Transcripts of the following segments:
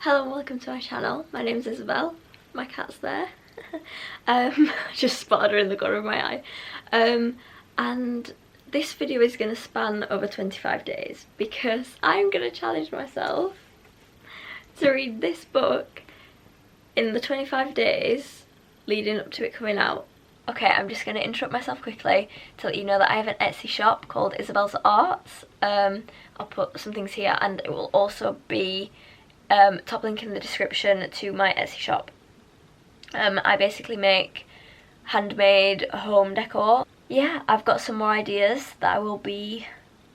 Hello and welcome to my channel. My name's Isabel. My cat's there. Just spotted her in the corner of my eye. And this video is going to span over 25 days because I'm going to challenge myself to read this book in the 25 days leading up to it coming out. Okay, I'm just going to interrupt myself quickly to let you know that I have an Etsy shop called Isabel's Arts. I'll put some things here, and it will also be top link in the description to my Etsy shop. I basically make handmade home decor. Yeah, I've got some more ideas that I will be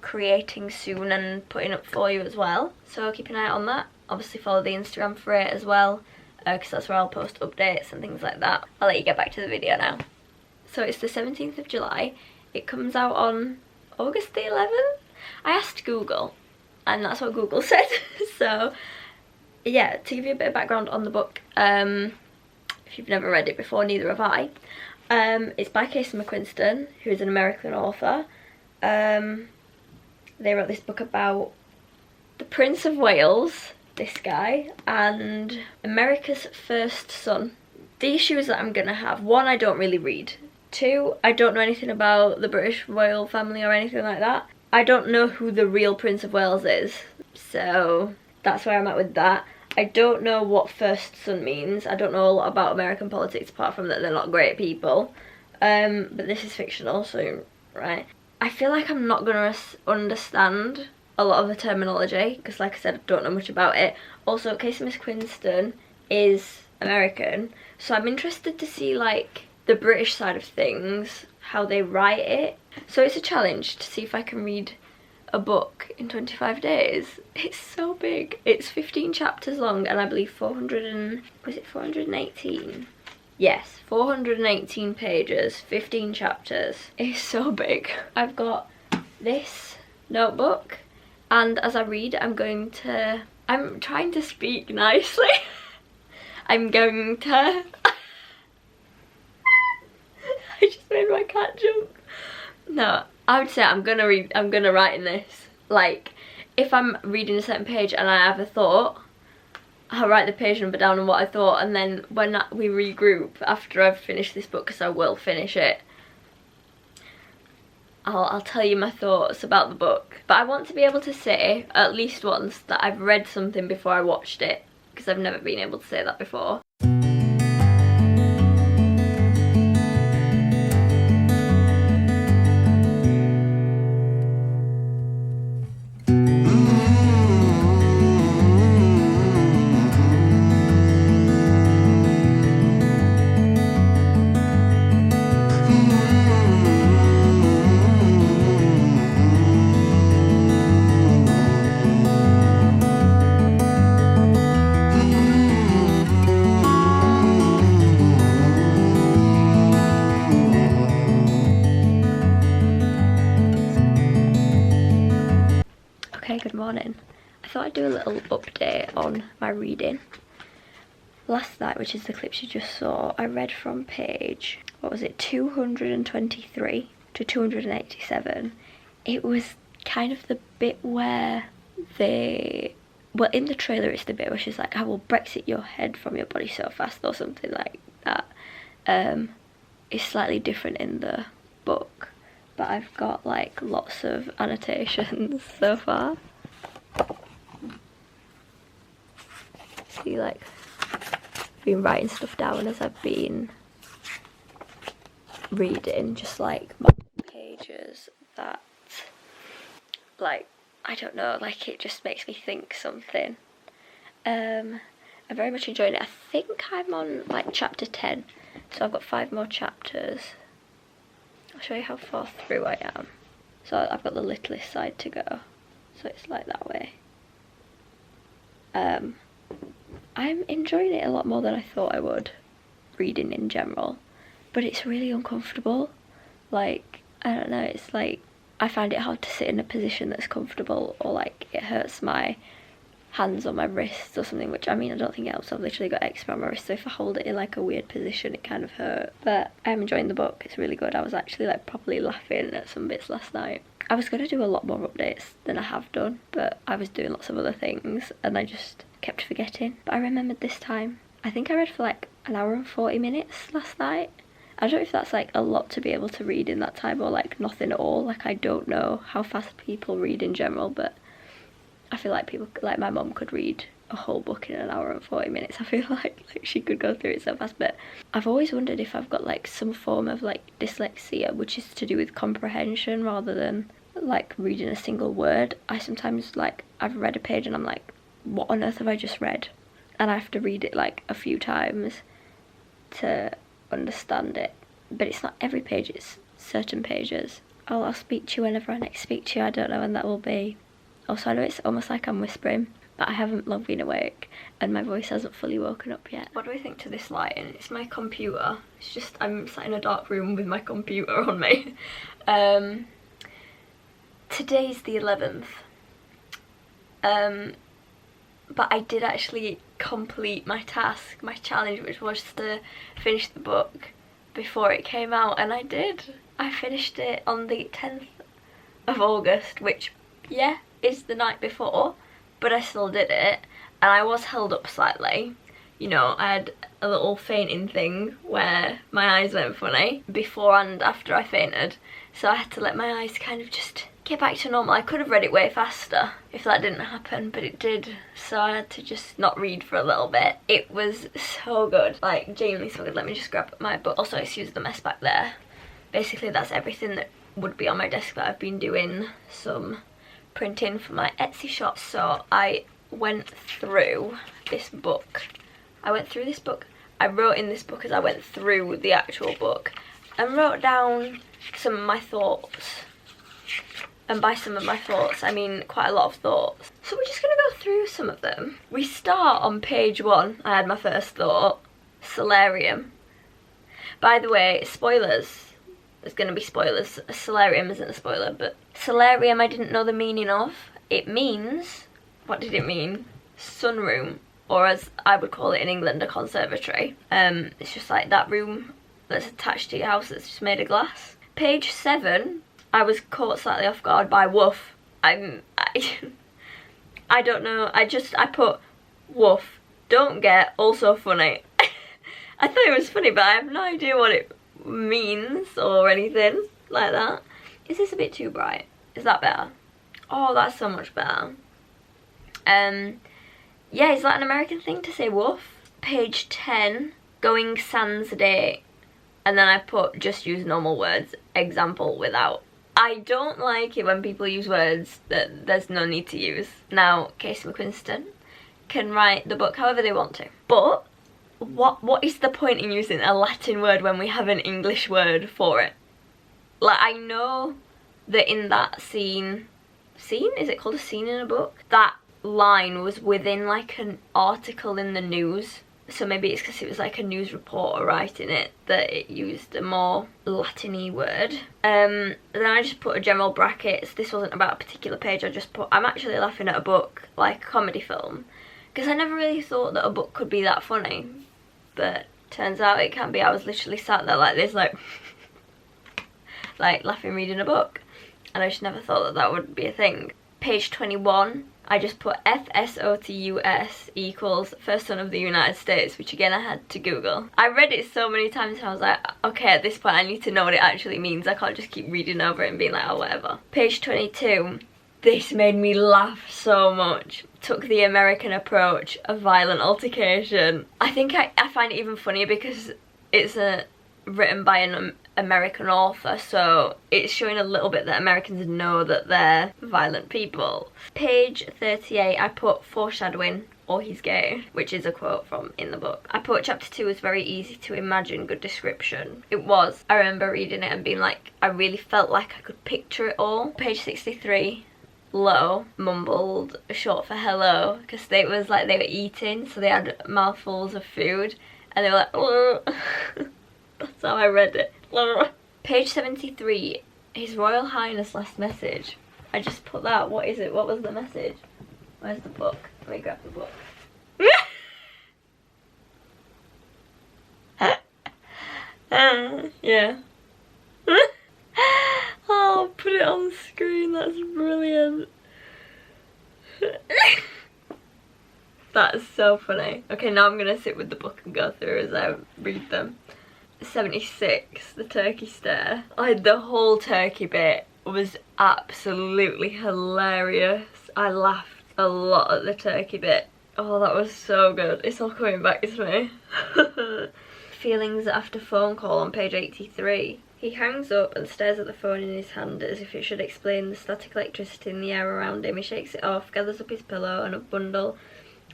creating soon and putting up for you as well, so keep an eye out on that. Obviously follow the Instagram for it as well, because that's where I'll post updates and things like that. I'll let you get back to the video now. So it's the 17th of July. It comes out on August the 11th? I asked Google and that's what Google said. So yeah, to give you a bit of background on the book, if you've never read it before, neither have I. It's by McQuiston, who is an American author. They wrote this book about the Prince of Wales, this guy, and America's first son. The issues that I'm gonna have: one, I don't really read. Two, I don't know anything about the British royal family or anything like that. I don't know who the real Prince of Wales is, so that's where I'm at with that. I don't know what first son means. I don't know a lot about American politics apart from that they're not great people. But this is fictional, so right. I feel like I'm not gonna understand a lot of the terminology because, like I said, I don't know much about it. Also, McQuiston is American, so I'm interested to see like the British side of things, how they write it. So it's a challenge to see if I can read a book in 25 days. It's so big. It's 15 chapters long, and I believe 418? Yes, 418 pages, 15 chapters. It's so big. I've got this notebook, and as I read, I'm trying to speak nicely. I'm going to I just made my cat jump. No, I would say I'm gonna write in this. Like, if I'm reading a certain page and I have a thought, I'll write the page number down and what I thought, and then when we regroup after I've finished this book, because I will finish it, I'll tell you my thoughts about the book. But I want to be able to say at least once that I've read something before I watched it, because I've never been able to say that before. Okay, good morning. I thought I'd do a little update on my reading. Last night, which is the clips you just saw, I read from page, what was it, 223 to 287. It was kind of the bit where well, in the trailer it's the bit where she's like, I will Brexit your head from your body so fast, or something like that. It's slightly different in the book, but I've got like lots of annotations so far. See, like, I've been writing stuff down as I've been reading, just like my pages that, like, I don't know, like, it just makes me think something. I'm very much enjoying it. I think I'm on like chapter 10, so I've got 5 more chapters. I'll show you how far through I am. So I've got the littlest side to go, so it's like that way. I'm enjoying it a lot more than I thought I would, reading in general, but it's really uncomfortable. Like, I don't know, it's like I find it hard to sit in a position that's comfortable, or like it hurts my hands on my wrists or something, which I mean I don't think it helps. I've literally got eczema on my wrist, so if I hold it in like a weird position it kind of hurt. But I'm enjoying the book, it's really good. I was actually like properly laughing at some bits last night. I was going to do a lot more updates than I have done, but I was doing lots of other things and I just kept forgetting. But I remembered this time. I think I read for like an hour and 40 minutes last night. I don't know if that's like a lot to be able to read in that time or like nothing at all. Like I don't know how fast people read in general, but I feel like people, like my mum could read a whole book in an hour and 40 minutes. I feel like she could go through it so fast. But I've always wondered if I've got like some form of like dyslexia, which is to do with comprehension rather than like reading a single word. I sometimes like, I've read a page and I'm like, what on earth have I just read? And I have to read it like a few times to understand it. But it's not every page, it's certain pages. I'll speak to you whenever I next speak to you. I don't know when that will be. Also, I know it's almost like I'm whispering, but I haven't long been awake and my voice hasn't fully woken up yet. What do I think to this lighting? It's my computer. It's just, I'm sat in a dark room with my computer on me. Today's the 11th. But I did actually complete my task, my challenge, which was to finish the book before it came out, and I did. I finished it on the 10th of August, which, yeah, is the night before, but I still did it, and I was held up slightly. You know, I had a little fainting thing where my eyes went funny before and after I fainted, so I had to let my eyes kind of just get back to normal. I could have read it way faster if that didn't happen, but it did, so I had to just not read for a little bit. It was so good, like genuinely so good. Let me just grab my book. Also, excuse the mess back there. Basically that's everything that would be on my desk that I've been doing some printing for my Etsy shop. So I went through this book. I wrote in this book as I went through the actual book and wrote down some of my thoughts. And by some of my thoughts, I mean quite a lot of thoughts. So we're just going to go through some of them. We start on page 1. I had my first thought. Solarium. By the way, spoilers. There's going to be spoilers. Solarium isn't a spoiler, but solarium I didn't know the meaning of. It means, what did it mean? Sunroom, or as I would call it in England, a conservatory. It's just like that room that's attached to your house that's just made of glass. Page 7, I was caught slightly off guard by woof. I don't know, I put woof, don't get, also funny. I thought it was funny, but I have no idea what it means or anything like that. Is this a bit too bright? Is that better? Oh, that's so much better. Yeah, is that an American thing to say woof? Page 10, going sans day. And then I put just use normal words, example without. I don't like it when people use words that there's no need to use. Now, Casey McQuiston can write the book however they want to. But what is the point in using a Latin word when we have an English word for it? Like, I know that in that scene, is it called a scene in a book? That line was within like an article in the news. So maybe it's because it was like a news reporter writing it that it used a more Latin-y word. Then I just put a general brackets. This wasn't about a particular page. I just put, I'm actually laughing at a book, like a comedy film. Because I never really thought that a book could be that funny. But turns out it can be. I was literally sat there like this, like, like laughing reading a book. And I just never thought that that would be a thing. Page 21. I just put FSOTUS equals first son of the United States, which again I had to Google. I read it so many times and I was like, okay, at this point I need to know what it actually means. I can't just keep reading over it and being like, oh, whatever. Page 22. This made me laugh so much. Took the American approach, a violent altercation. I think I find it even funnier because it's written by an American author, so it's showing a little bit that Americans know that they're violent people. Page 38, I put foreshadowing, or he's gay, which is a quote from in the book. I put chapter 2 was very easy to imagine, good description. It was. I remember reading it and being like, I really felt like I could picture it all. Page 63, low, mumbled, short for hello, because they was like they were eating, so they had mouthfuls of food, and they were like, oh. That's how I read it. Page 73, His Royal Highness last message. I just put that. What is it? What was the message? Where's the book? Let me grab the book. Yeah. Oh, put it on screen, that's brilliant. That is so funny. Okay, now I'm gonna sit with the book and go through as I read them. 76, the turkey stare. The whole turkey bit was absolutely hilarious. I laughed a lot at the turkey bit. Oh, that was so good. It's all coming back to me. Feelings after phone call on page 83. He hangs up and stares at the phone in his hand as if it should explain the static electricity in the air around him. He shakes it off, gathers up his pillow and a bundle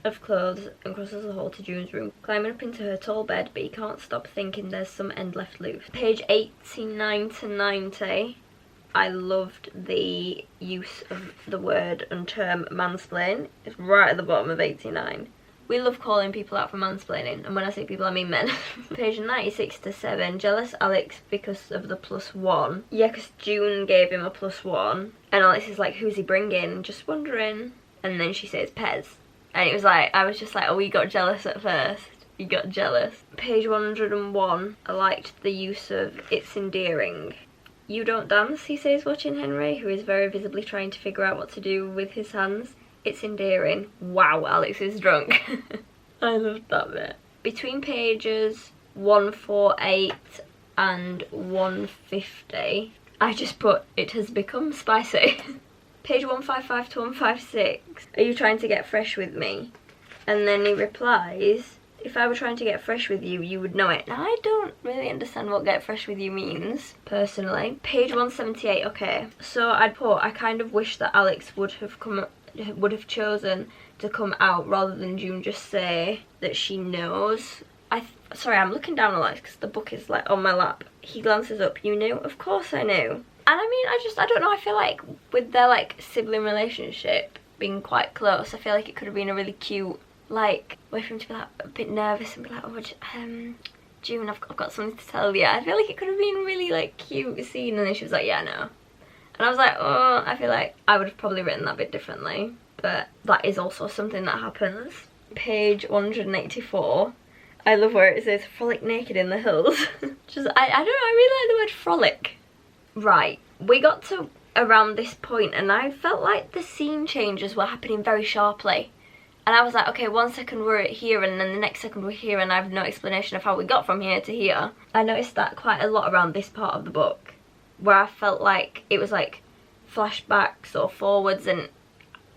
of clothes and crosses the hall to June's room, climbing up into her tall bed, but he can't stop thinking there's some end left loose. Page 89 to 90. I loved the use of the word and term mansplain. It's right at the bottom of 89. We love calling people out for mansplaining, and when I say people I mean men. Page 96 to 7, jealous Alex because of the +1. Yeah, because June gave him a +1, and Alex is like, who's he bringing? Just wondering. And then she says Pez. And it was like, I was just like, oh, you got jealous at first. You got jealous. Page 101, I liked the use of it's endearing. You don't dance, he says, watching Henry, who is very visibly trying to figure out what to do with his hands. It's endearing. Wow, Alex is drunk. I loved that bit. Between pages 148 and 150, I just put, it has become spicy. Page 155 to 156, are you trying to get fresh with me? And then he replies, if I were trying to get fresh with you, you would know it. Now, I don't really understand what get fresh with you means, personally. Page 178, okay. So I'd put, I kind of wish that Alex would have chosen to come out rather than June just say that she knows. Sorry, I'm looking down a lot because the book is like on my lap. He glances up, you knew? Of course I knew. And I mean, I don't know, I feel like with their like sibling relationship being quite close, I feel like it could have been a really cute, like, way for him to be like a bit nervous and be like, oh, June, I've got something to tell you. I feel like it could have been a really like cute scene, and then she was like, yeah, no. And I was like, oh, I feel like I would have probably written that bit differently, but that is also something that happens. Page 184. I love where it says frolic naked in the hills. Just, I don't know, I really like the word frolic. Right, we got to around this point and I felt like the scene changes were happening very sharply. And I was like, okay, 1 second we're here and then the next second we're here and I have no explanation of how we got from here to here. I noticed that quite a lot around this part of the book, where I felt like it was like flashbacks or forwards, and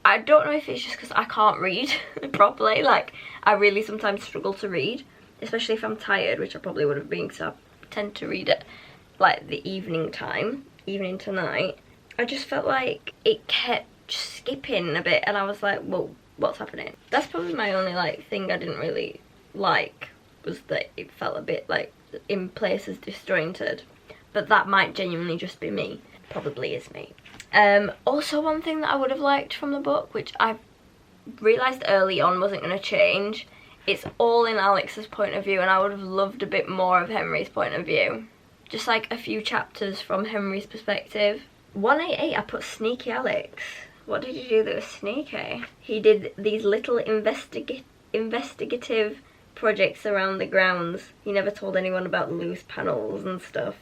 I don't know if it's just because I can't read properly. Like, I really sometimes struggle to read, especially if I'm tired, which I probably would have been because I tend to read at like the evening to night. I just felt like it kept skipping a bit and I was like, whoa, what's happening? That's probably my only like thing I didn't really like, was that it felt a bit like in places disjointed. But that might genuinely just be me. Probably is me. Also, one thing that I would have liked from the book, which I realised early on wasn't going to change, it's all in Alex's point of view, and I would have loved a bit more of Henry's point of view. Just like a few chapters from Henry's perspective. 188, I put sneaky Alex. What did he do that was sneaky? He did these little investigative projects around the grounds. He never told anyone about loose panels and stuff.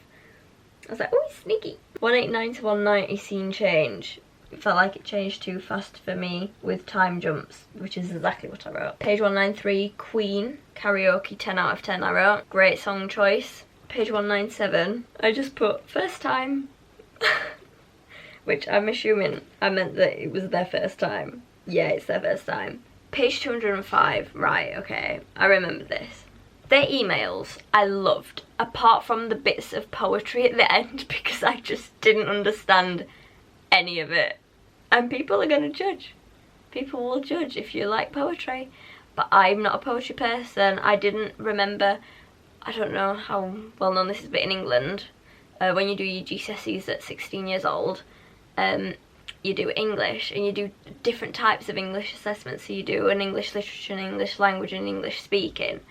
I was like, oh, he's sneaky. 189 to 190 scene change. It felt like it changed too fast for me with time jumps, which is exactly what I wrote. Page 193, Queen, karaoke, 10 out of 10 I wrote. Great song choice. Page 197, I just put first time. Which I'm assuming I meant that it was their first time. Yeah, it's their first time. Page 205, right, okay, I remember this. Their emails I loved, apart from the bits of poetry at the end, because I just didn't understand any of it. And people are going to judge. People will judge if you like poetry. But I'm not a poetry person. I didn't remember, I don't know how well known this is, but in England, when you do your GCSEs at 16 years old, you do English, and you do different types of English assessments. So you do an English literature, an English language, and English speaking.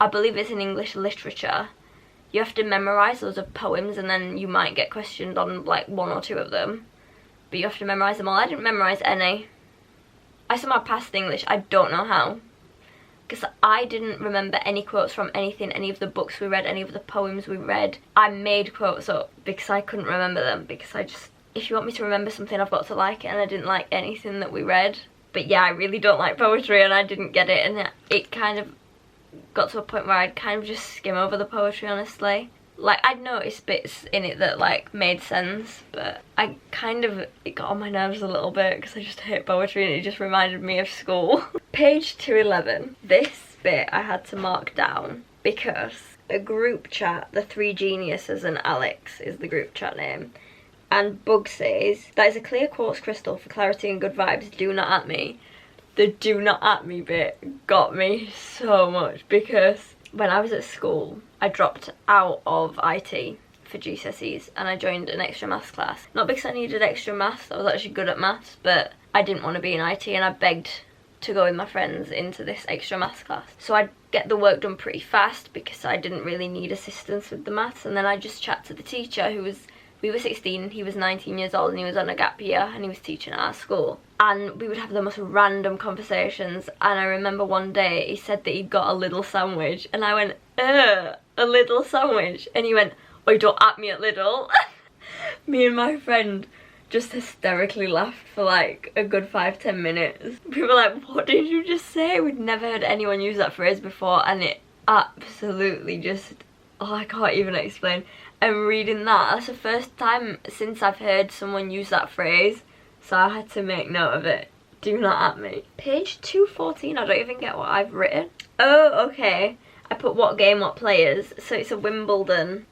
I believe it's in English literature. You have to memorise loads of poems, and then you might get questioned on like 1 or 2 of them. But you have to memorise them all. I didn't memorise any. I somehow passed English. I don't know how. Because I didn't remember any quotes from anything, any of the books we read, any of the poems we read. I made quotes up because I couldn't remember them, because I just, if you want me to remember something, I've got to like it, and I didn't like anything that we read. But yeah, I really don't like poetry, and I didn't get it, and it kind of got to a point where I'd kind of just skim over the poetry, honestly. Like, I'd noticed bits in it that, like, made sense, but I kind of, it got on my nerves a little bit because I just hate poetry and it just reminded me of school. Page 211. This bit I had to mark down because a group chat, the Three Geniuses and Alex is the group chat name, and Bug says, "That is a clear quartz crystal for clarity and good vibes, do not at me." The do not at me bit got me so much because when I was at school, I dropped out of IT for GCSEs and I joined an extra maths class. Not because I needed extra maths, I was actually good at maths, but I didn't want to be in IT and I begged to go with my friends into this extra maths class. So I'd get the work done pretty fast because I didn't really need assistance with the maths, and then I just chat to the teacher who was, we were 16 and he was 19 years old and he was on a gap year and he was teaching at our school. And we would have the most random conversations, and I remember one day he said that he'd got a little sandwich and I went, ugh, a little sandwich? And he went, "Oh, don't at me at little." Me and my friend just hysterically laughed for like a good 5-10 minutes. We were like, what did you just say? We'd never heard anyone use that phrase before, and it absolutely just, oh, I can't even explain. And reading that's the first time since I've heard someone use that phrase, so I had to make note of it. Do not at me. Page 214, I don't even get what I've written. Oh, okay. I put what game, what players, so it's a Wimbledon.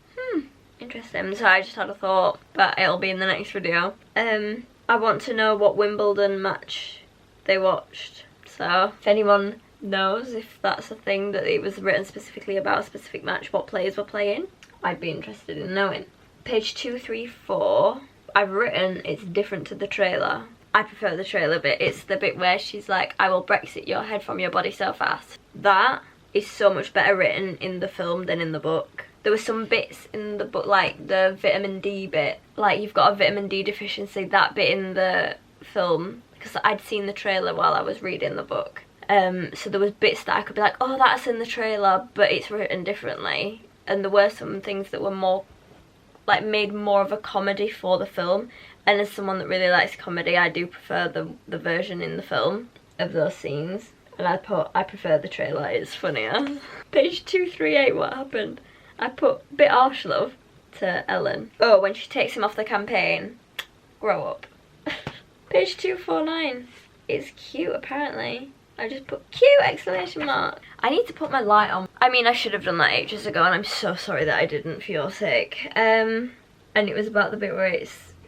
Interesting. So I just had a thought, but it'll be in the next video. I want to know what Wimbledon match they watched. So if anyone knows if that's a thing that it was written specifically about a specific match, what players were playing, I'd be interested in knowing. Page 234, I've written it's different to the trailer. I prefer the trailer bit. It's the bit where she's like, "I will Brexit your head from your body so fast." That is so much better written in the film than in the book. There were some bits in the book, like the vitamin D bit, like you've got a vitamin D deficiency, that bit in the film, because I'd seen the trailer while I was reading the book. So there was bits that I could be like, oh, that's in the trailer, but it's written differently. And there were some things that were more, like, made more of a comedy for the film. And as someone that really likes comedy, I do prefer the version in the film of those scenes. And I prefer the trailer, it's funnier. Page 238, what happened? I put bit harsh love to Ellen. Oh, when she takes him off the campaign. Grow up. Page 249. It's cute, apparently. I just put cute exclamation mark. I need to put my light on. I mean, I should have done that ages ago, and I'm so sorry that I didn't for your sake. And it was about the bit where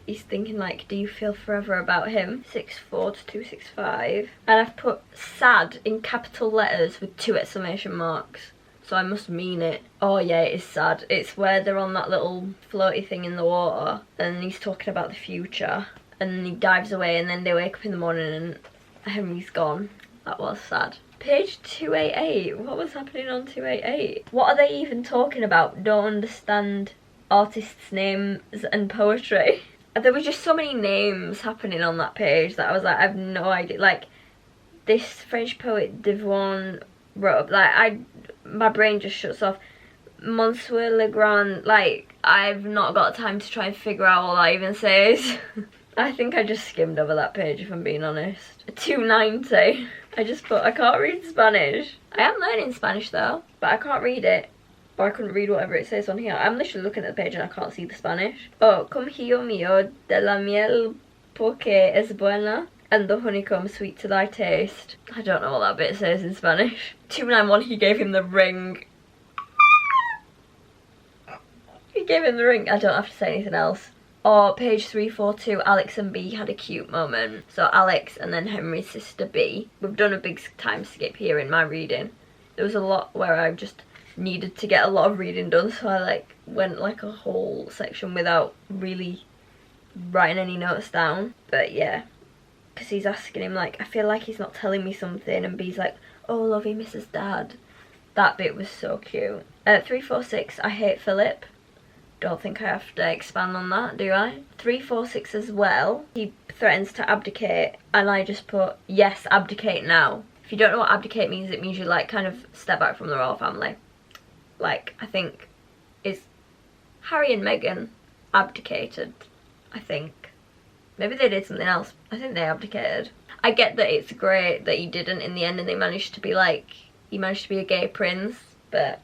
he's thinking like, do you feel forever about him? 64 to 265. And I've put sad in capital letters with 2 exclamation marks. So I must mean it. Oh yeah, it is sad. It's where they're on that little floaty thing in the water and he's talking about the future and he dives away and then they wake up in the morning and Henry's gone. That was sad. Page 288. What was happening on 288? What are they even talking about? Don't understand artists' names and poetry. There were just so many names happening on that page that I was like, I have no idea. Like, this French poet Devon wrote, like, my brain just shuts off. Monsieur Legrand, like, I've not got time to try and figure out what that even says. I think I just skimmed over that page, if I'm being honest. 290. I just put, I can't read Spanish. I am learning Spanish though, but I can't read it. Or I couldn't read whatever it says on here. I'm literally looking at the page and I can't see the Spanish. Oh, conjillo mío de la miel porque es buena, and the honeycomb sweet to thy taste. I don't know what that bit says in Spanish. 291, he gave him the ring. He gave him the ring. I don't have to say anything else. Or page 342, Alex and B had a cute moment. So Alex and then Henry's sister B. We've done a big time skip here in my reading. There was a lot where I just needed to get a lot of reading done, so I like went like a whole section without really writing any notes down. But yeah, because he's asking him like, I feel like he's not telling me something, and B's like, oh, love, he misses dad. That bit was so cute. 346, I hate Philip. don't think I have to expand on that, do I? 346 as well. He threatens to abdicate, and I just put, yes, abdicate now. If you don't know what abdicate means, it means you like kind of step back from the royal family. Like, I think is Harry and Meghan abdicated, I think. Maybe they did something else. I think they abdicated. I get that it's great that he didn't in the end and they managed to be like, he managed to be a gay prince, but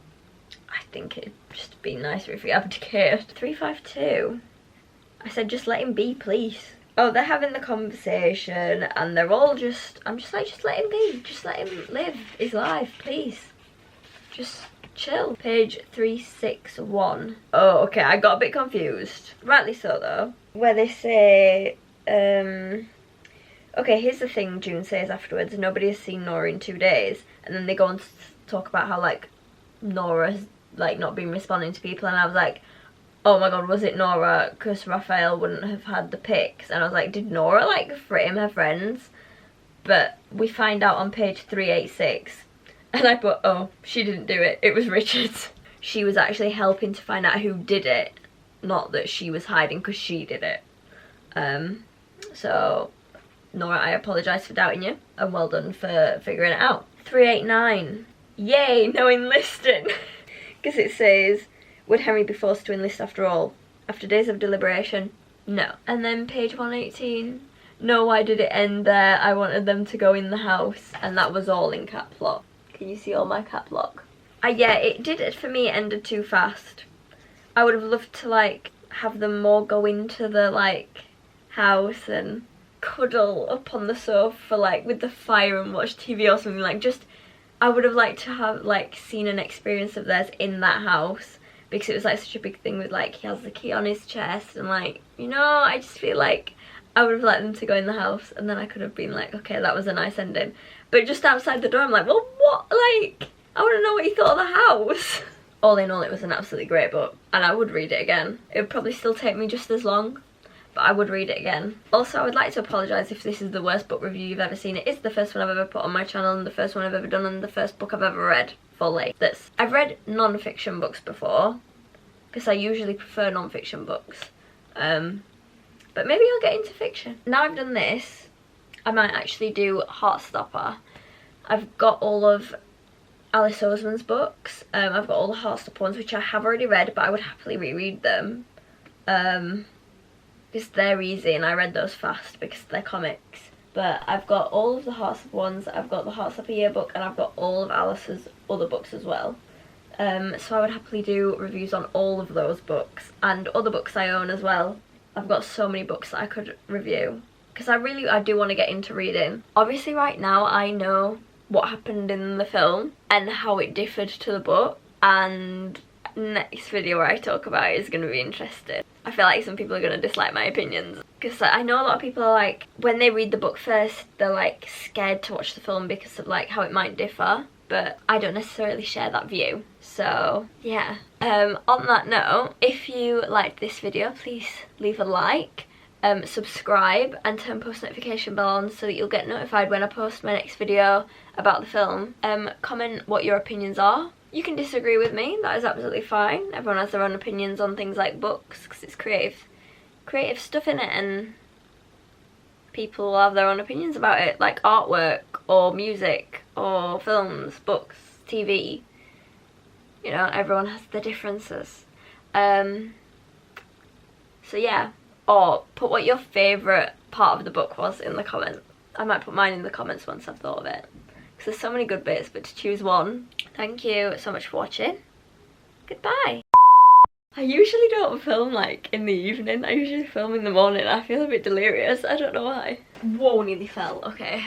I think it'd just be nicer if he abdicated. 352. I said just let him be, please. Oh, they're having the conversation and they're all just, I'm just like, just let him be. Just let him live his life, please. Just chill. Page 361. Oh, okay, I got a bit confused. Rightly so though. Where they say, okay, here's the thing June says afterwards, nobody has seen Nora in 2 days. And then they go on to talk about how like Nora's like not been responding to people, and I was like, oh my god, was it Nora? Because Raphael wouldn't have had the pics. And I was like, did Nora like frame her friends? But we find out on page 386. And I put, oh, she didn't do it. It was Richard. She was actually helping to find out who did it. Not that she was hiding because she did it. So, Nora, I apologise for doubting you. And well done for figuring it out. 389. Yay, no enlisting. Because it says, would Henry be forced to enlist after all? After days of deliberation? No. And then page 118. No, why did it end there? I wanted them to go in the house. And that was all in caps lock. Can you see all my caps lock? Yeah, it did it for me. It ended too fast. I would have loved to like have them more go into the like house and cuddle up on the sofa like with the fire and watch TV or something. Like just, I would have liked to have like seen an experience of theirs in that house, because it was like such a big thing with like he has the key on his chest and like, you know, I just feel like I would have liked them to go in the house and then I could have been like, okay, that was a nice ending. But just outside the door I'm like, well what, like I want to know what you thought of the house. All in all, it was an absolutely great book and I would read it again. It would probably still take me just as long, but I would read it again. Also, I would like to apologise if this is the worst book review you've ever seen. It is the first one I've ever put on my channel and the first one I've ever done and the first book I've ever read fully. I've read non-fiction books before, because I usually prefer non-fiction books. But maybe I'll get into fiction. Now I've done this, I might actually do Heartstopper. I've got all of Alice Oseman's books. I've got all the Heartstopper ones, which I have already read, but I would happily reread them. Because they're easy and I read those fast because they're comics. But I've got all of the Heartstopper ones, I've got the Heartstopper yearbook, and I've got all of Alice's other books as well. So I would happily do reviews on all of those books and other books I own as well. I've got so many books that I could review because I do want to get into reading. Obviously right now I know what happened in the film and how it differed to the book, and next video where I talk about it is going to be interesting. I feel like some people are going to dislike my opinions because I know a lot of people are like, when they read the book first they're like scared to watch the film because of like how it might differ, but I don't necessarily share that view. So yeah, on that note, if you liked this video, please leave a like, subscribe and turn post notification bell on so that you'll get notified when I post my next video about the film. Comment what your opinions are. You can disagree with me, that is absolutely fine. Everyone has their own opinions on things like books because it's creative stuff in it, and people have their own opinions about it, like artwork or music or films, books, TV. You know, everyone has their differences. So yeah, or put what your favourite part of the book was in the comments. I might put mine in the comments once I've thought of it, because there's so many good bits, but to choose one. Thank you so much for watching. Goodbye. I usually don't film like in the evening, I usually film in the morning. I feel a bit delirious, I don't know why. Whoa, nearly fell, okay.